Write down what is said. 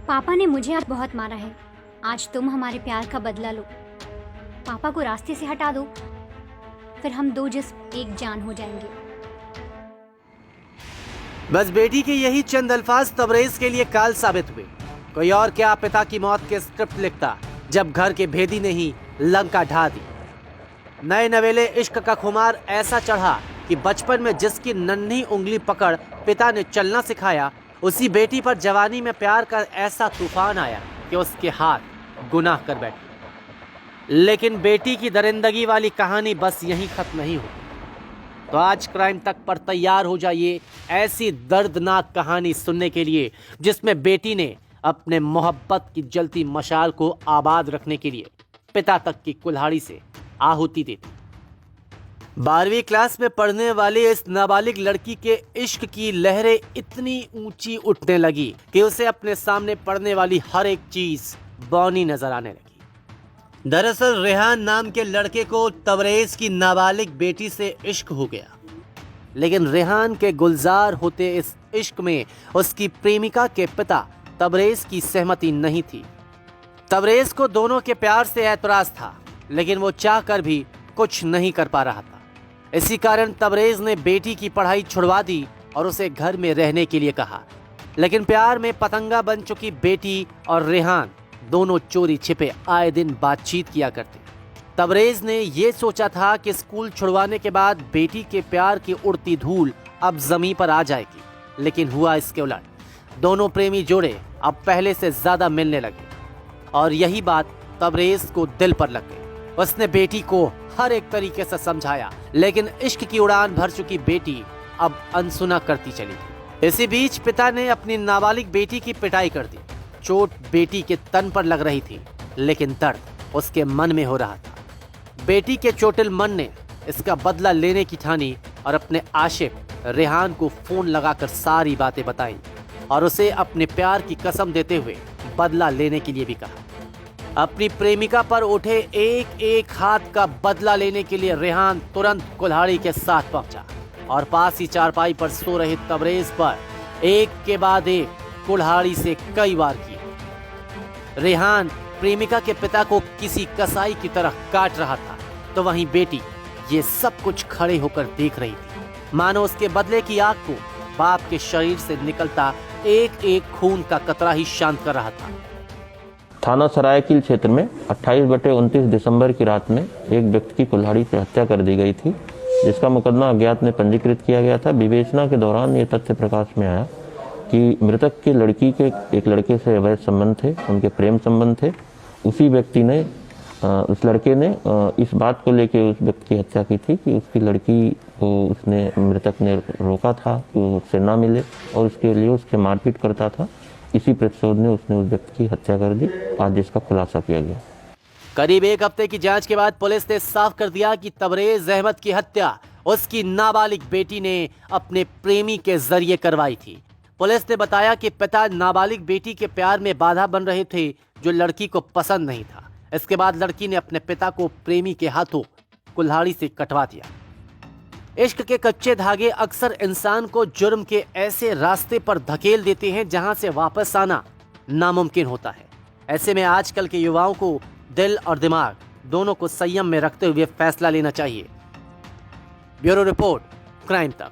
पापा ने मुझे आज बहुत मारा है। आज तुम हमारे प्यार का बदला लो। पापा को रास्ते से हटा दो, फिर हम दो जिस्म एक जान हो जाएंगे। बस बेटी के यही चंद अल्फाज तबरेज के लिए काल साबित हुए। कोई और क्या पिता की मौत के स्क्रिप्ट लिखता जब घर के भेदी ने ही लंका ढा दी। नए नवेले इश्क का खुमार ऐसा चढ़ा कि बचपन में जिसकी नन्ही उंगली पकड़ पिता ने चलना सिखाया, उसी बेटी पर जवानी में प्यार का ऐसा तूफान आया कि उसके हाथ गुनाह कर बैठे। लेकिन बेटी की दरिंदगी वाली कहानी बस यहीं खत्म नहीं हुई। तो आज क्राइम तक पर तैयार हो जाइए ऐसी दर्दनाक कहानी सुनने के लिए जिसमें बेटी ने अपने मोहब्बत की जलती मशाल को आबाद रखने के लिए पिता तक की कुल्हाड़ी से आहुति दी थी। 12वीं क्लास में पढ़ने वाली इस नाबालिग लड़की के इश्क की लहरें इतनी ऊंची उठने लगी कि उसे अपने सामने पड़ने वाली हर एक चीज बौनी नजर आने लगी। दरअसल रेहान नाम के लड़के को तबरेज की नाबालिग बेटी से इश्क हो गया, लेकिन रेहान के गुलजार होते इस इश्क में उसकी प्रेमिका के पिता तबरेज की सहमति नहीं थी। तबरेज को दोनों के प्यार से ऐतराज था, लेकिन वो चाहकर भी कुछ नहीं कर पा रहा था। इसी कारण तबरेज ने बेटी की पढ़ाई छुड़वा दी और उसे घर में रहने के लिए कहा। लेकिन प्यार में पतंगा बन चुकी बेटी और रेहान दोनों चोरी छिपे आए दिन बातचीत किया करते। तबरेज ने यह सोचा था कि स्कूल छुड़वाने के बाद बेटी के प्यार की उड़ती धूल अब जमीन पर आ जाएगी, लेकिन हुआ इसके उलट। दोनों प्रेमी जोड़े अब पहले से ज्यादा मिलने लगे और यही बात तबरेज को दिल पर लग गई। उसने बेटी को हर एक तरीके से समझाया, लेकिन इश्क की उड़ान भर चुकी बेटी अब अनसुना करती चली थी। इसी बीच पिता ने अपनी नाबालिग बेटी की पिटाई कर दी। चोट बेटी के तन पर लग रही थी, लेकिन दर्द उसके मन में हो रहा था। बेटी के चोटिल मन ने इसका बदला लेने की ठानी और अपने आशिक रेहान को फोन लगाकर सारी बातें बताई और उसे अपने प्यार की कसम देते हुए बदला लेने के लिए भी कहा। अपनी प्रेमिका पर उठे एक एक हाथ का बदला लेने के लिए रेहान तुरंत कुल्हाड़ी के साथ पहुंचा और पास ही चारपाई पर सो रहे तबरेज पर एक के बाद एक कुल्हाड़ी से कई वार किए। रेहान प्रेमिका के पिता को किसी कसाई की तरह काट रहा था, तो वहीं बेटी ये सब कुछ खड़े होकर देख रही थी, मानो उसके बदले की आग को बाप के शरीर से निकलता एक एक खून का कतरा ही शांत कर रहा था। थाना सरायकील क्षेत्र में 28/29 दिसंबर की रात में एक व्यक्ति की कुल्हाड़ी से हत्या कर दी गई थी, जिसका मुकदमा अज्ञात में पंजीकृत किया गया था। विवेचना के दौरान ये तथ्य प्रकाश में आया कि मृतक की लड़की के एक लड़के से अवैध संबंध थे, उनके प्रेम संबंध थे। उसी व्यक्ति ने उस लड़के ने इस बात को लेकर उस व्यक्ति की हत्या की थी कि उसकी लड़की को उसने मृतक ने रोका था कि उससे ना मिले और उसके लिए उसके मारपीट करता था। इसी प्रतिशोध ने उसने उस व्यक्ति की हत्या कर दी। आज जिसका खुलासा किया गया। करीब एक हफ्ते की जांच के बाद पुलिस ने साफ कर दिया कि तबरेज अहमद की हत्या उसकी नाबालिग बेटी ने अपने प्रेमी के जरिए करवाई थी। पुलिस ने बताया कि पिता नाबालिग बेटी के प्यार में बाधा बन रहे थे, जो लड़की को पसंद नहीं था। इसके बाद लड़की ने अपने पिता को प्रेमी के हाथों कुल्हाड़ी से कटवा दिया। इश्क के कच्चे धागे अक्सर इंसान को जुर्म के ऐसे रास्ते पर धकेल देते हैं जहां से वापस आना नामुमकिन होता है। ऐसे में आजकल के युवाओं को दिल और दिमाग दोनों को संयम में रखते हुए फैसला लेना चाहिए। ब्यूरो रिपोर्ट, क्राइम तक।